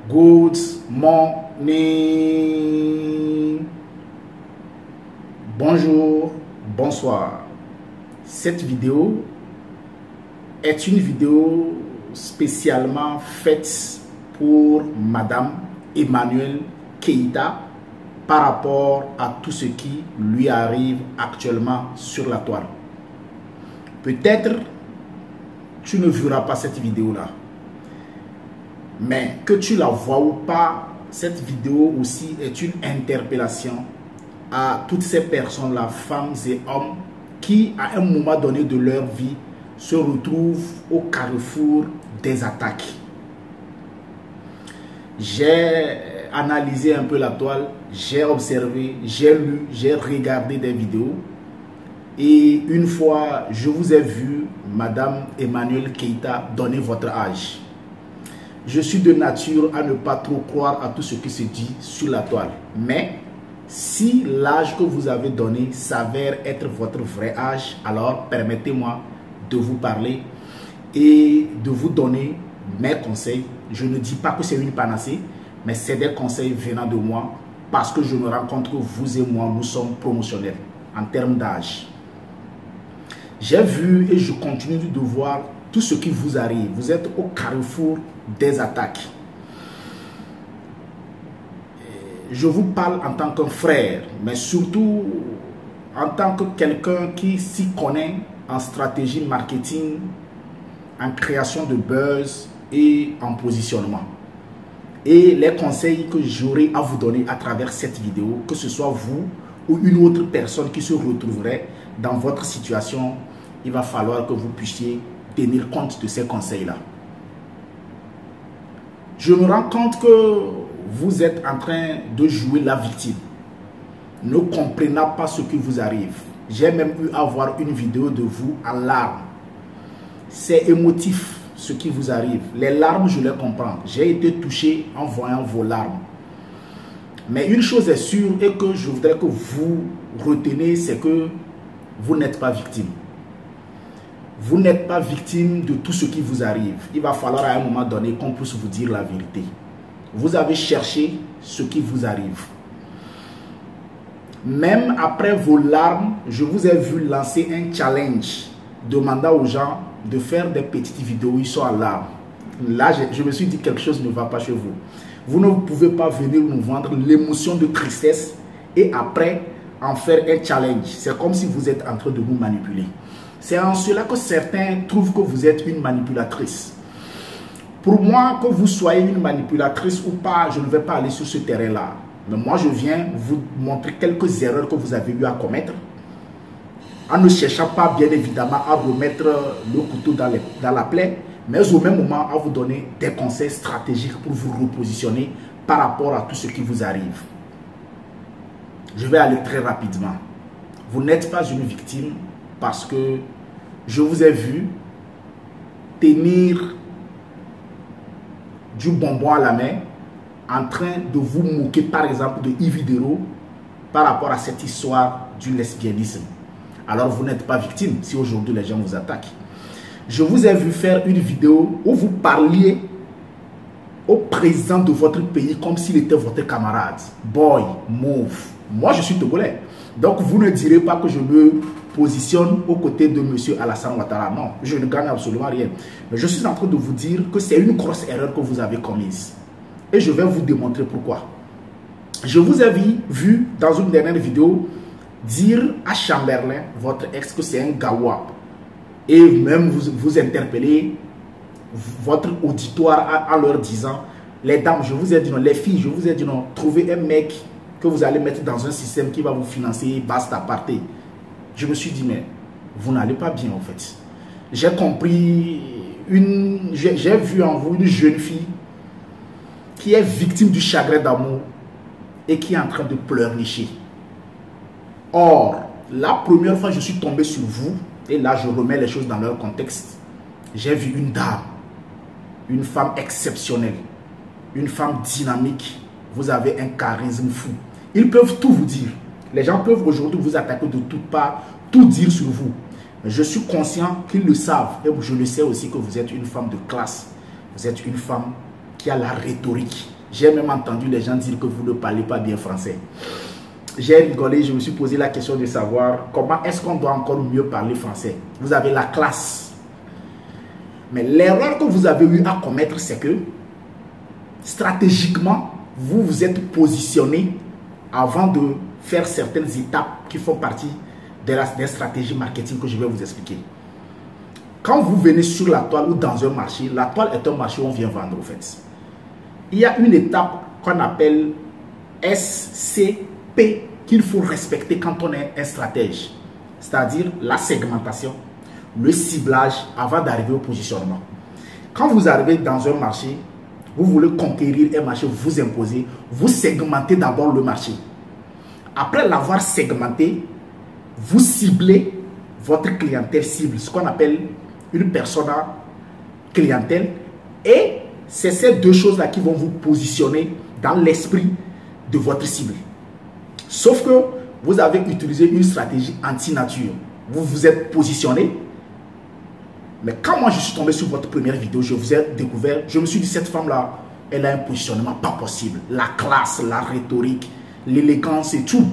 Good morning. Bonjour, bonsoir. Cette vidéo est une vidéo spécialement faite pour Madame Emmanuelle Keïta par rapport à tout ce qui lui arrive actuellement sur la toile. Peut-être tu ne verras pas cette vidéo-là, mais que tu la vois ou pas, cette vidéo aussi est une interpellation à toutes ces personnes-là, femmes et hommes, qui à un moment donné de leur vie se retrouvent au carrefour des attaques. J'ai analysé un peu la toile, j'ai observé, j'ai lu, j'ai regardé des vidéos. Et une fois, je vous ai vu, Madame Emmanuelle Keïta, donner votre âge. Je suis de nature à ne pas trop croire à tout ce qui se dit sur la toile. Mais si l'âge que vous avez donné s'avère être votre vrai âge, alors permettez-moi de vous parler et de vous donner mes conseils. Je ne dis pas que c'est une panacée, mais c'est des conseils venant de moi parce que je me rends compte que vous et moi, nous sommes promotionnels en termes d'âge. J'ai vu et je continue de voir tout ce qui vous arrive. Vous êtes au carrefour des attaques. Je vous parle en tant que frère, mais surtout en tant que quelqu'un qui s'y connaît en stratégie marketing, en création de buzz et en positionnement. Et les conseils que j'aurai à vous donner à travers cette vidéo, que ce soit vous ou une autre personne qui se retrouverait dans votre situation, il va falloir que vous puissiez tenir compte de ces conseils-là. Je me rends compte que vous êtes en train de jouer la victime, ne comprenant pas ce qui vous arrive. J'ai même eu à voir une vidéo de vous en larmes. C'est émotif ce qui vous arrive. Les larmes, je les comprends. J'ai été touché en voyant vos larmes. Mais une chose est sûre et que je voudrais que vous retenez, c'est que vous n'êtes pas victime. Vous n'êtes pas victime de tout ce qui vous arrive. Il va falloir à un moment donné qu'on puisse vous dire la vérité. Vous avez cherché ce qui vous arrive. Même après vos larmes, je vous ai vu lancer un challenge demandant aux gens de faire des petites vidéos où ils sont en larmes. Là, je me suis dit quelque chose ne va pas chez vous. Vous ne pouvez pas venir nous vendre l'émotion de tristesse et après en faire un challenge. C'est comme si vous êtes en train de nous manipuler. C'est en cela que certains trouvent que vous êtes une manipulatrice. Pour moi, que vous soyez une manipulatrice ou pas, je ne vais pas aller sur ce terrain-là. Mais moi, je viens vous montrer quelques erreurs que vous avez eu à commettre, en ne cherchant pas, bien évidemment, à remettre le couteau dans la plaie, mais au même moment, à vous donner des conseils stratégiques pour vous repositionner par rapport à tout ce qui vous arrive. Je vais aller très rapidement. Vous n'êtes pas une victime parce que je vous ai vu tenir du bonbon à la main en train de vous moquer par exemple de Yves Dero par rapport à cette histoire du lesbianisme. Alors vous n'êtes pas victime si aujourd'hui les gens vous attaquent. Je vous ai vu faire une vidéo où vous parliez au président de votre pays comme s'il était votre camarade. Boy, move. Moi je suis togolais. Donc vous ne direz pas que je me positionne aux côtés de M. Alassane Ouattara. Non, je ne gagne absolument rien. Mais je suis en train de vous dire que c'est une grosse erreur que vous avez commise. Et je vais vous démontrer pourquoi. Je vous ai vu dans une dernière vidéo dire à Chamberlain, votre ex, que c'est un gawa. Et même vous interpellez votre auditoire en leur disant, les dames, je vous ai dit non, les filles, je vous ai dit non, trouvez un mec que vous allez mettre dans un système qui va vous financer, basta, partez. Je me suis dit, mais vous n'allez pas bien en fait. J'ai compris, j'ai vu en vous une jeune fille qui est victime du chagrin d'amour et qui est en train de pleurnicher. Or, la première fois que je suis tombé sur vous, et là je remets les choses dans leur contexte, j'ai vu une dame, une femme exceptionnelle, une femme dynamique. Vous avez un charisme fou. Ils peuvent tout vous dire. Les gens peuvent aujourd'hui vous attaquer de toutes parts, tout dire sur vous. Mais je suis conscient qu'ils le savent. Et je le sais aussi que vous êtes une femme de classe. Vous êtes une femme qui a la rhétorique. J'ai même entendu les gens dire que vous ne parlez pas bien français. J'ai rigolé, je me suis posé la question de savoir comment est-ce qu'on doit encore mieux parler français. Vous avez la classe. Mais l'erreur que vous avez eu à commettre, c'est que stratégiquement, vous vous êtes positionné avant de faire certaines étapes qui font partie des stratégies marketing que je vais vous expliquer. Quand vous venez sur la toile ou dans un marché, la toile est un marché où on vient vendre, au fait. Il y a une étape qu'on appelle SCP qu'il faut respecter quand on est un stratège. C'est-à-dire la segmentation, le ciblage avant d'arriver au positionnement. Quand vous arrivez dans un marché, vous voulez conquérir un marché, vous imposez, vous segmentez d'abord le marché. Après l'avoir segmenté, vous ciblez votre clientèle cible, ce qu'on appelle une persona clientèle. Et c'est ces deux choses-là qui vont vous positionner dans l'esprit de votre cible. Sauf que vous avez utilisé une stratégie anti-nature. Vous vous êtes positionné. Mais quand moi je suis tombé sur votre première vidéo, je vous ai découvert, je me suis dit, cette femme-là, elle a un positionnement pas possible. La classe, la rhétorique, l'élégance et tout.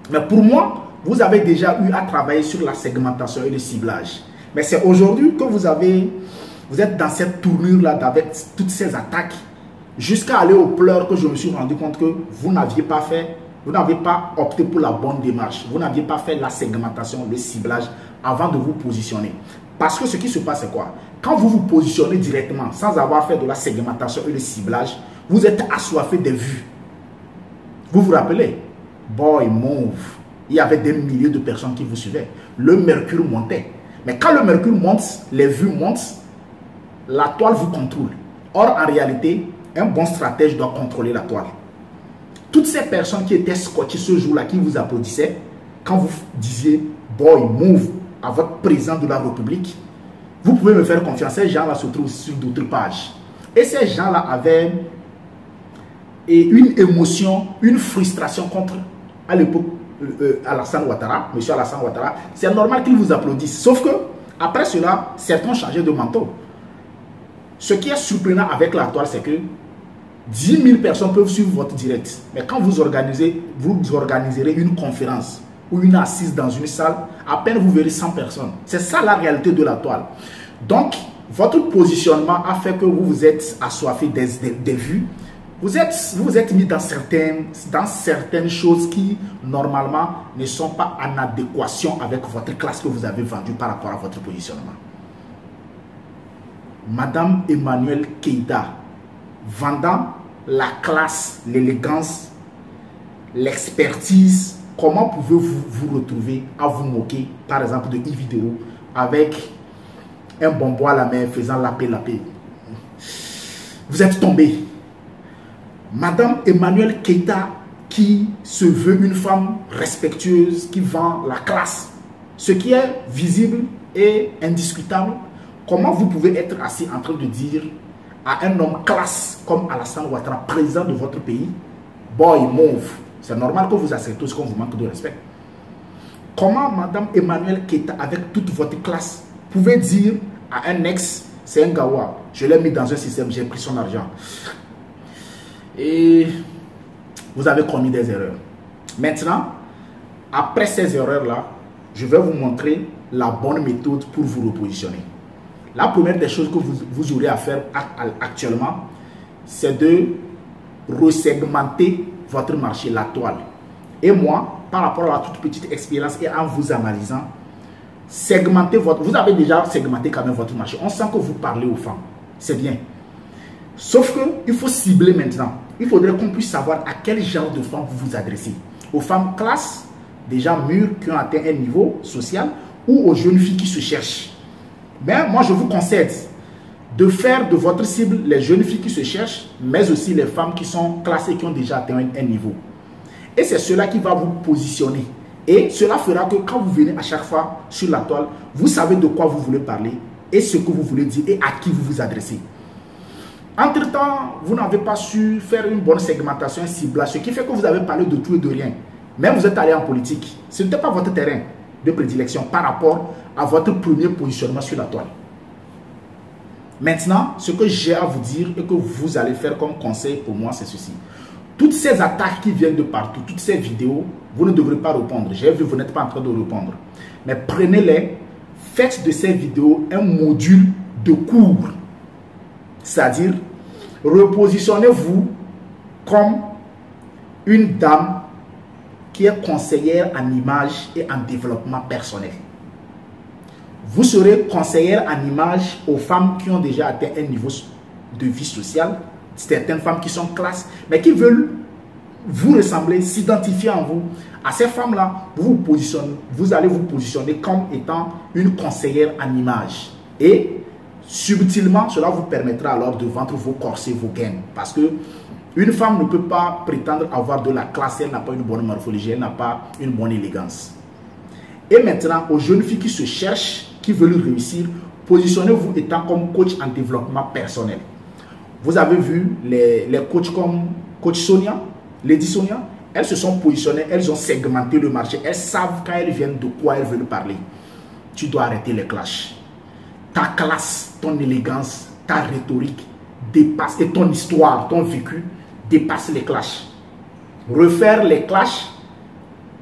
Mais pour moi, vous avez déjà eu à travailler sur la segmentation et le ciblage. Mais c'est aujourd'hui que vous êtes dans cette tournure-là avec toutes ces attaques, jusqu'à aller aux pleurs que je me suis rendu compte que vous n'aviez pas fait, vous n'avez pas opté pour la bonne démarche. Vous n'aviez pas fait la segmentation, le ciblage avant de vous positionner. Parce que ce qui se passe, c'est quoi? Quand vous vous positionnez directement, sans avoir fait de la segmentation et le ciblage, vous êtes assoiffé des vues. Vous vous rappelez? Boy, move. Il y avait des milliers de personnes qui vous suivaient. Le mercure montait. Mais quand le mercure monte, les vues montent, la toile vous contrôle. Or, en réalité, un bon stratège doit contrôler la toile. Toutes ces personnes qui étaient scotchées ce jour-là, qui vous applaudissaient, quand vous disiez « boy, move » à votre président de la République, vous pouvez me faire confiance, ces gens-là se trouvent sur d'autres pages. Et ces gens-là avaient une émotion, une frustration contre, à l'époque, Alassane Ouattara, M. Alassane Ouattara. C'est normal qu'ils vous applaudissent. Sauf que, après cela, certains ont changé de manteau. Ce qui est surprenant avec la toile, c'est que 10 000 personnes peuvent suivre votre direct. Mais quand vous organiserez une conférence ou une assise dans une salle, à peine vous verrez 100 personnes. C'est ça la réalité de la toile. Donc, votre positionnement a fait que vous vous êtes assoiffé des vues. Vous vous êtes mis dans certaines choses qui, normalement, ne sont pas en adéquation avec votre classe que vous avez vendue par rapport à votre positionnement. Madame Emmanuelle Keïta, vendant la classe, l'élégance, l'expertise, comment pouvez-vous vous retrouver à vous moquer, par exemple, de Yves avec un bonbon à la main faisant lapé-lapé? Vous êtes tombé. Madame Emmanuelle Keïta, qui se veut une femme respectueuse, qui vend la classe, ce qui est visible et indiscutable, comment vous pouvez être assis en train de dire à un homme classe comme Alassane Ouattara, président de votre pays, boy, move? C'est normal que vous acceptez ce qu'on vous manque de respect. Comment Madame Emmanuelle Keïta, avec toute votre classe, pouvait dire à un ex, c'est un gawa, je l'ai mis dans un système, j'ai pris son argent. Et vous avez commis des erreurs. Maintenant, après ces erreurs-là, je vais vous montrer la bonne méthode pour vous repositionner. La première des choses que vous aurez à faire actuellement, c'est de resegmenter votre marché, la toile. Et moi, par rapport à la toute petite expérience et en vous analysant, segmenter vous avez déjà segmenté quand même votre marché. On sent que vous parlez aux femmes. C'est bien. Sauf qu'il faut cibler maintenant. Il faudrait qu'on puisse savoir à quel genre de femmes vous vous adressez. Aux femmes classe, déjà mûres, qui ont atteint un niveau social, ou aux jeunes filles qui se cherchent. Mais moi, je vous conseille de faire de votre cible les jeunes filles qui se cherchent, mais aussi les femmes qui sont classées, qui ont déjà atteint un niveau. Et c'est cela qui va vous positionner. Et cela fera que quand vous venez à chaque fois sur la toile, vous savez de quoi vous voulez parler et ce que vous voulez dire et à qui vous vous adressez. Entre-temps, vous n'avez pas su faire une bonne segmentation, un ciblage, ce qui fait que vous avez parlé de tout et de rien. Même vous êtes allé en politique. Ce n'était pas votre terrain de prédilection par rapport à votre premier positionnement sur la toile. Maintenant, ce que j'ai à vous dire et que vous allez faire comme conseil pour moi, c'est ceci. Toutes ces attaques qui viennent de partout, toutes ces vidéos, vous ne devrez pas répondre. J'ai vu, vous n'êtes pas en train de répondre. Mais prenez-les, faites de ces vidéos un module de cours. C'est-à-dire, repositionnez-vous comme une dame qui est conseillère en image et en développement personnel. Vous serez conseillère en image aux femmes qui ont déjà atteint un niveau de vie sociale, certaines femmes qui sont classe, mais qui veulent vous ressembler, s'identifier en vous. À ces femmes-là, vous allez vous positionner comme étant une conseillère en image. Et subtilement, cela vous permettra alors de vendre vos corsets, vos gaines. Parce que une femme ne peut pas prétendre avoir de la classe, elle n'a pas une bonne morphologie, elle n'a pas une bonne élégance. Et maintenant, aux jeunes filles qui se cherchent, qui veulent réussir, positionnez-vous étant comme coach en développement personnel. Vous avez vu les coachs comme coach Sonia, Lady Sonia, elles se sont positionnées, elles ont segmenté le marché, elles savent quand elles viennent de quoi elles veulent parler. Tu dois arrêter les clashs. Ta classe, ton élégance, ta rhétorique dépasse, et ton histoire, ton vécu dépasse les clashs. Refaire les clashs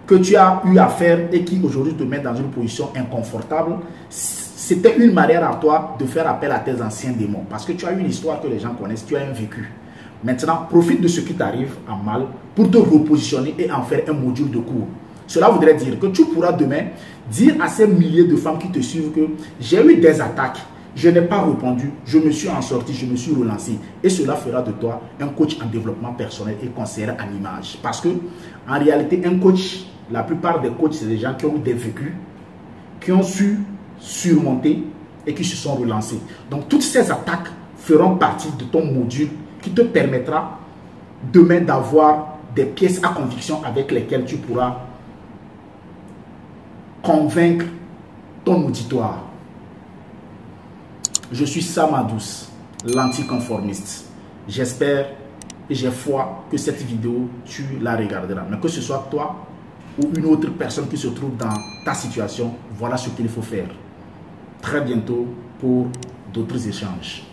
que tu as eu à faire et qui aujourd'hui te met dans une position inconfortable, c'était une manière à toi de faire appel à tes anciens démons. Parce que tu as une histoire que les gens connaissent, tu as un vécu. Maintenant, profite de ce qui t'arrive en mal pour te repositionner et en faire un module de cours. Cela voudrait dire que tu pourras demain dire à ces milliers de femmes qui te suivent que j'ai eu des attaques, je n'ai pas répondu, je me suis en sorti, je me suis relancé. Et cela fera de toi un coach en développement personnel et conseiller en image. Parce que, en réalité, un coach, la plupart des coachs, c'est des gens qui ont eu des vécus, qui ont su surmonter et qui se sont relancés. Donc, toutes ces attaques feront partie de ton module qui te permettra demain d'avoir des pièces à conviction avec lesquelles tu pourras convaincre ton auditoire. Je suis Samadous, l'anticonformiste. J'espère et j'ai foi que cette vidéo, tu la regarderas. Mais que ce soit toi ou une autre personne qui se trouve dans ta situation, voilà ce qu'il faut faire. Très bientôt pour d'autres échanges.